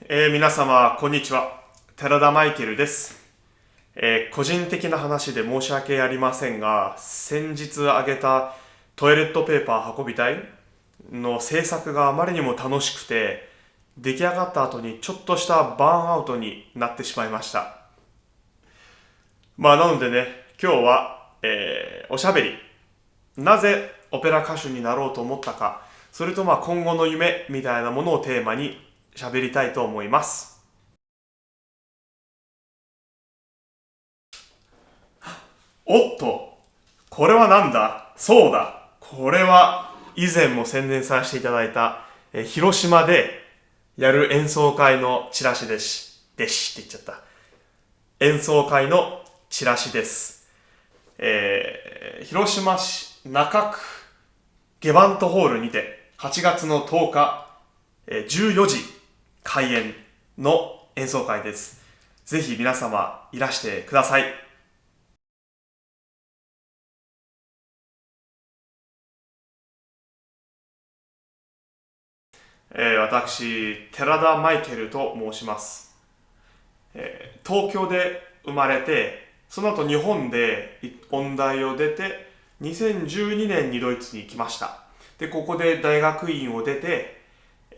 皆様、こんにちは。寺田マイケルです。個人的な話で申し訳ありませんが、先日あげたトイレットペーパー運び隊の制作があまりにも楽しくて、出来上がった後にちょっとしたバーンアウトになってしまいました。なのでね、今日は、おしゃべり。なぜオペラ歌手になろうと思ったか、それと今後の夢みたいなものをテーマに喋りたいと思います。おっと、これはなんだ？そうだ。これは以前も宣伝させていただいた、広島でやる演奏会のチラシです。って言っちゃった。演奏会のチラシです。広島市中区ゲバントホールにて8月の10日、14時開演の演奏会です。ぜひ皆様いらしてください。私、寺田マイケルと申します。東京で生まれて、その後日本で音大を出て、2012年にドイツに来ました。で、ここで大学院を出て、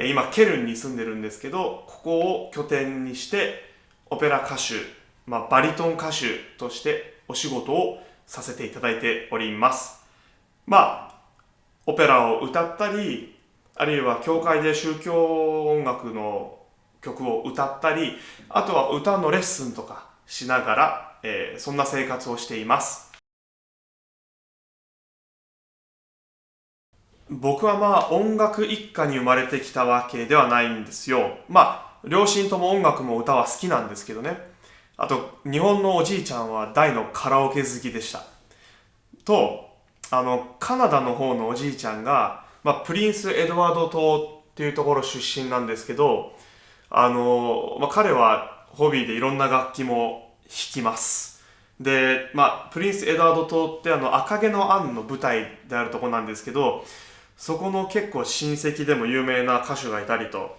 今ケルンに住んでるんですけど、ここを拠点にして、オペラ歌手、バリトン歌手としてお仕事をさせていただいております。オペラを歌ったり、あるいは教会で宗教音楽の曲を歌ったり、あとは歌のレッスンとかしながら、そんな生活をしています。僕は音楽一家に生まれてきたわけではないんですよ。両親とも音楽も歌は好きなんですけどね。あと、日本のおじいちゃんは大のカラオケ好きでした。と、カナダの方のおじいちゃんが、プリンス・エドワード島っていうところ出身なんですけど、彼はホビーでいろんな楽器も弾きます。で、プリンス・エドワード島って赤毛のアンの舞台であるところなんですけど、そこの結構親戚でも有名な歌手がいたりと、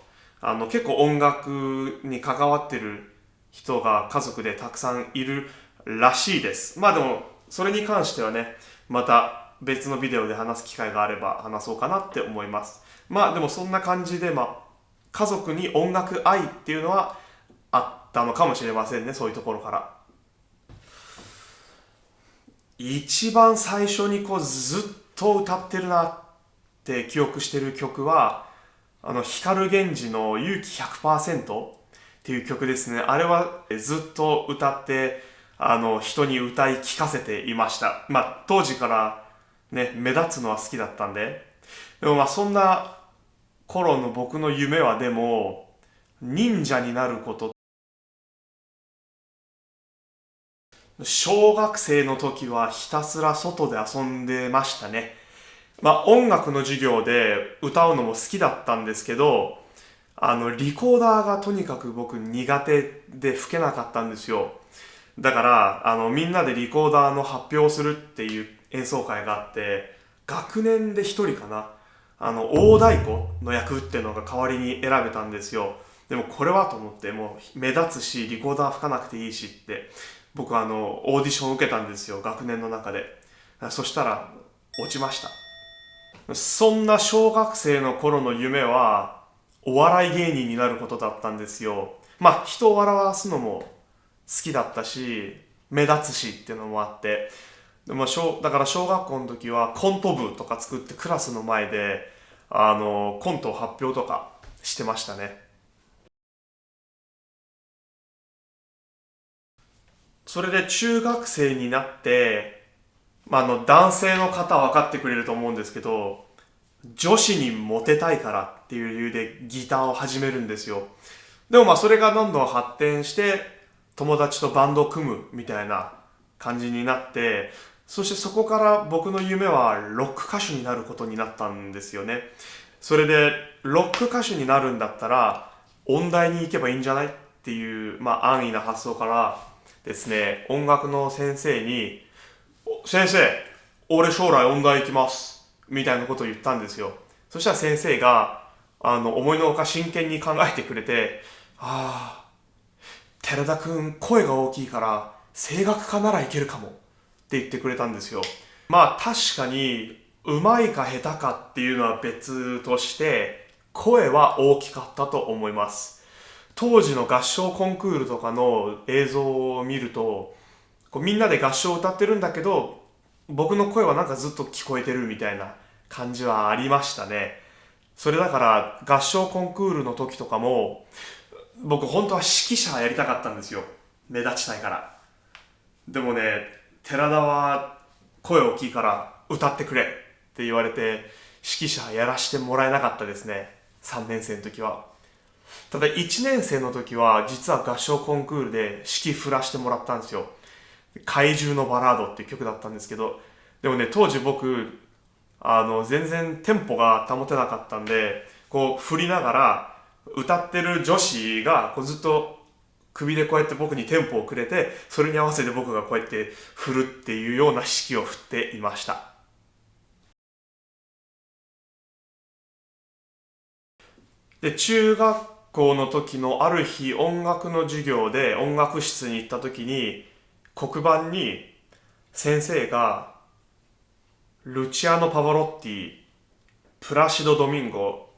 結構音楽に関わってる人が家族でたくさんいるらしいです。でも、それに関してはね、また別のビデオで話す機会があれば話そうかなって思います。でもそんな感じで、家族に音楽愛っていうのはあったのかもしれませんね、そういうところから。一番最初にずっと歌ってるなって記憶してる曲は、光源氏の勇気100%っていう曲ですね。あれはずっと歌って、人に歌い聞かせていました。当時からね、目立つのは好きだったんで。でもそんな頃の僕の夢はでも、忍者になること。小学生の時はひたすら外で遊んでましたね。音楽の授業で歌うのも好きだったんですけど、リコーダーがとにかく僕苦手で吹けなかったんですよ。だから、みんなでリコーダーの発表をするっていう演奏会があって、学年で一人かな。大太鼓の役っていうのが代わりに選べたんですよ。でもこれはと思って、もう目立つし、リコーダー吹かなくていいしって、僕オーディションを受けたんですよ、学年の中で。そしたら、落ちました。そんな小学生の頃の夢は、お笑い芸人になることだったんですよ。人を笑わすのも好きだったし、目立つしっていうのもあって、だから小学校の時はコント部とか作ってクラスの前で、コント発表とかしてましたね。それで中学生になって、男性の方は分かってくれると思うんですけど、女子にモテたいからっていう理由でギターを始めるんですよ。でもそれがどんどん発展して、友達とバンドを組むみたいな感じになって、そしてそこから僕の夢はロック歌手になることになったんですよね。それで、ロック歌手になるんだったら、音大に行けばいいんじゃないっていう、安易な発想からですね、音楽の先生に、先生、俺将来音大行きます。みたいなことを言ったんですよ。そしたら先生が、思いのほか真剣に考えてくれて、ああ、寺田くん声が大きいから声楽家ならいけるかもって言ってくれたんですよ。まあ確かに上手いか下手かっていうのは別として声は大きかったと思います。当時の合唱コンクールとかの映像を見るとこうみんなで合唱を歌ってるんだけど僕の声はなんかずっと聞こえてるみたいな感じはありましたね。それだから合唱コンクールの時とかも僕本当は指揮者やりたかったんですよ。目立ちたいから。でもね、寺田は声大きいから歌ってくれって言われて指揮者やらしてもらえなかったですね。3年生の時は。ただ1年生の時は実は合唱コンクールで指揮振らしてもらったんですよ。怪獣のバラードっていう曲だったんですけど、でもね、当時僕、全然テンポが保てなかったんで、こう振りながら歌ってる女子がこうずっと首でこうやって僕にテンポをくれて、それに合わせて僕がこうやって振るっていうような指揮を振っていました。で、中学校の時のある日音楽の授業で音楽室に行った時に黒板に先生がルチアーノ・パヴァロッティ、プラシド・ドミンゴ、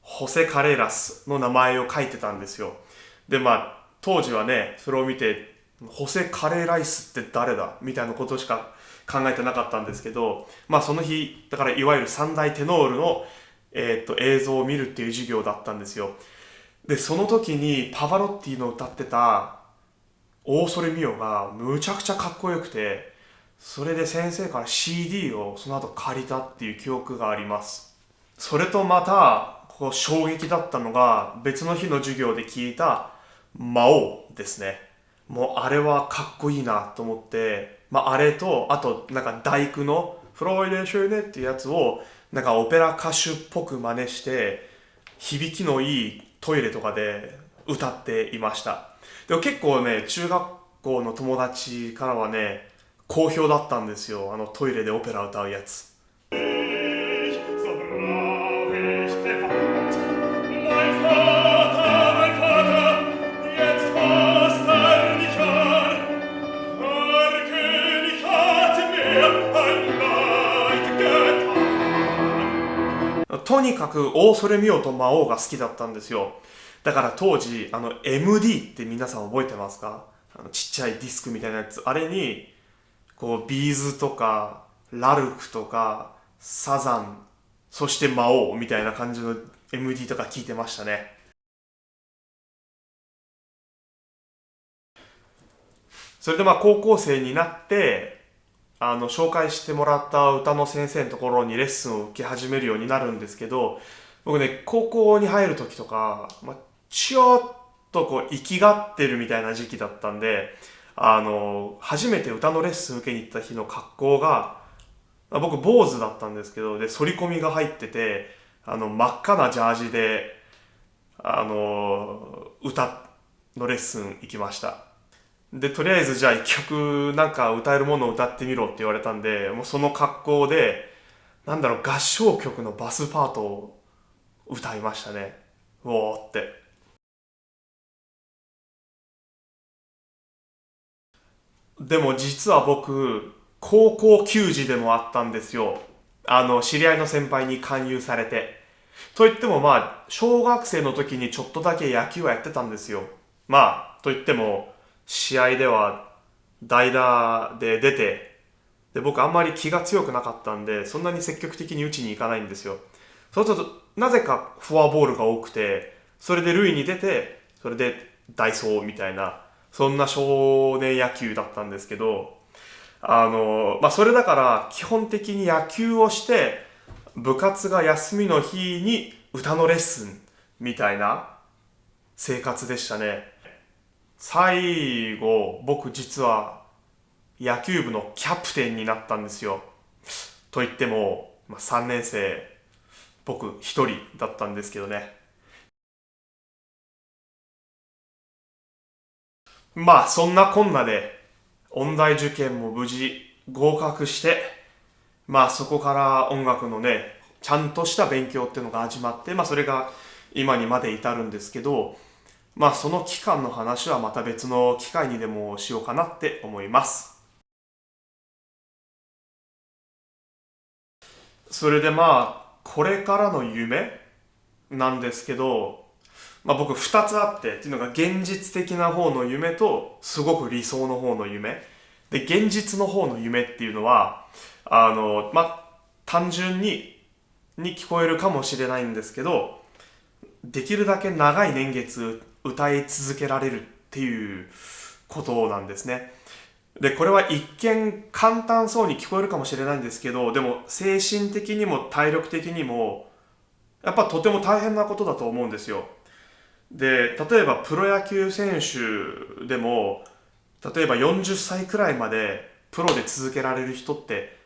ホセ・カレーラスの名前を書いてたんですよ。で、まあ、当時はね、それを見て、ホセ・カレーライスって誰だみたいなことしか考えてなかったんですけど、まあその日、だからいわゆる三大テノールの、映像を見るっていう授業だったんですよ。で、その時にパヴァロッティの歌ってたオーソレミオがむちゃくちゃかっこよくて、それで先生から CD をその後借りたっていう記憶があります。それとまた、こう衝撃だったのが別の日の授業で聞いた魔王ですね。もうあれはかっこいいなと思って、まああれと、あとなんか大工のフロイデシューネっていうやつをなんかオペラ歌手っぽく真似して響きのいいトイレとかで歌っていました。でも結構ね、中学校の友達からはね、好評だったんですよ。あのトイレでオペラ歌うやつ。とにかくオーソレミオと魔王が好きだったんですよ。だから当時、MD って皆さん覚えてますか？ちっちゃいディスクみたいなやつ。あれに、こう、ビーズとか、ラルクとか、サザン、そして魔王みたいな感じの MD とか聞いてましたね。それでまあ高校生になって、紹介してもらった歌の先生のところにレッスンを受け始めるようになるんですけど、僕ね、高校に入る時とか、ちょっとこう、生きがってるみたいな時期だったんで、初めて歌のレッスン受けに行った日の格好が、僕坊主だったんですけど、で、反り込みが入ってて、真っ赤なジャージで、歌のレッスン行きました。で、とりあえずじゃあ一曲なんか歌えるものを歌ってみろって言われたんで、もうその格好で、合唱曲のバスパートを歌いましたね。うおーって。でも実は僕、高校球児でもあったんですよ。知り合いの先輩に勧誘されて。と言ってもまあ、小学生の時にちょっとだけ野球はやってたんですよ。まあ、と言っても、試合では代打で出て、で、僕あんまり気が強くなかったんで、そんなに積極的に打ちに行かないんですよ。そうすると、なぜかフォアボールが多くて、それで塁に出て、それでダイソーみたいな、そんな少年野球だったんですけど、まあ、それだから基本的に野球をして、部活が休みの日に歌のレッスンみたいな生活でしたね。最後、僕実は野球部のキャプテンになったんですよ。と言っても、まあ、3年生、僕一人だったんですけどね。まあそんなこんなで、音大受験も無事合格して、まあそこから音楽のね、ちゃんとした勉強っていうのが始まって、まあそれが今にまで至るんですけど、まあその期間の話はまた別の機会にでもしようかなって思います。それでまあ、これからの夢なんですけど、まあ僕二つあって、っていうのが現実的な方の夢と、すごく理想の方の夢。で、現実の方の夢っていうのは、まあ、単純に聞こえるかもしれないんですけど、できるだけ長い年月歌い続けられるっていうことなんですね。で、これは一見簡単そうに聞こえるかもしれないんですけど、でも精神的にも体力的にも、やっぱとても大変なことだと思うんですよ。で、例えばプロ野球選手でも、例えば40歳くらいまでプロで続けられる人って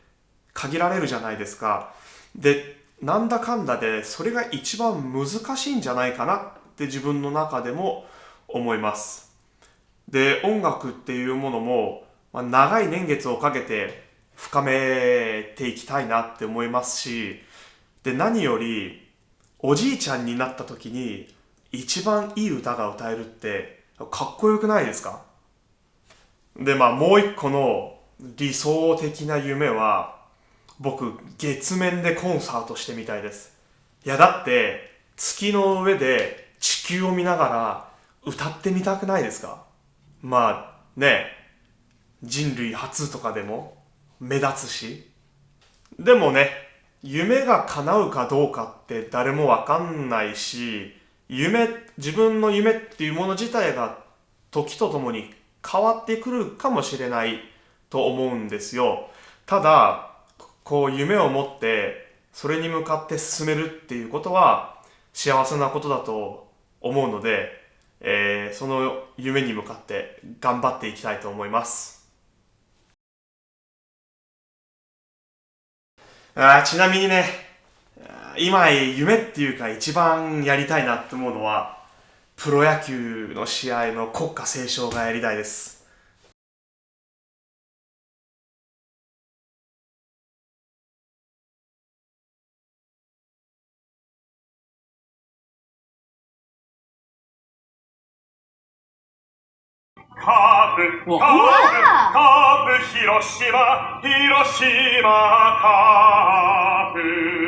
限られるじゃないですか。で、なんだかんだでそれが一番難しいんじゃないかなって自分の中でも思います。で、音楽っていうものも、まあ、長い年月をかけて深めていきたいなって思いますし、で、何よりおじいちゃんになった時に一番いい歌が歌えるってかっこよくないですか？で、まあもう一個の理想的な夢は、僕、月面でコンサートしてみたいです。いや、だって、月の上で地球を見ながら歌ってみたくないですか？まあ、ね、人類初とかでも目立つし。でもね、夢が叶うかどうかって誰もわかんないし、自分の夢っていうもの自体が時とともに変わってくるかもしれないと思うんですよ。ただ、こう夢を持ってそれに向かって進めるっていうことは幸せなことだと思うので、その夢に向かって頑張っていきたいと思います。ちなみにね、今夢っていうか一番やりたいなって思うのは、プロ野球の試合の国歌斉唱がやりたいです。カープ、カープ、カープ、広島、広島、カープ。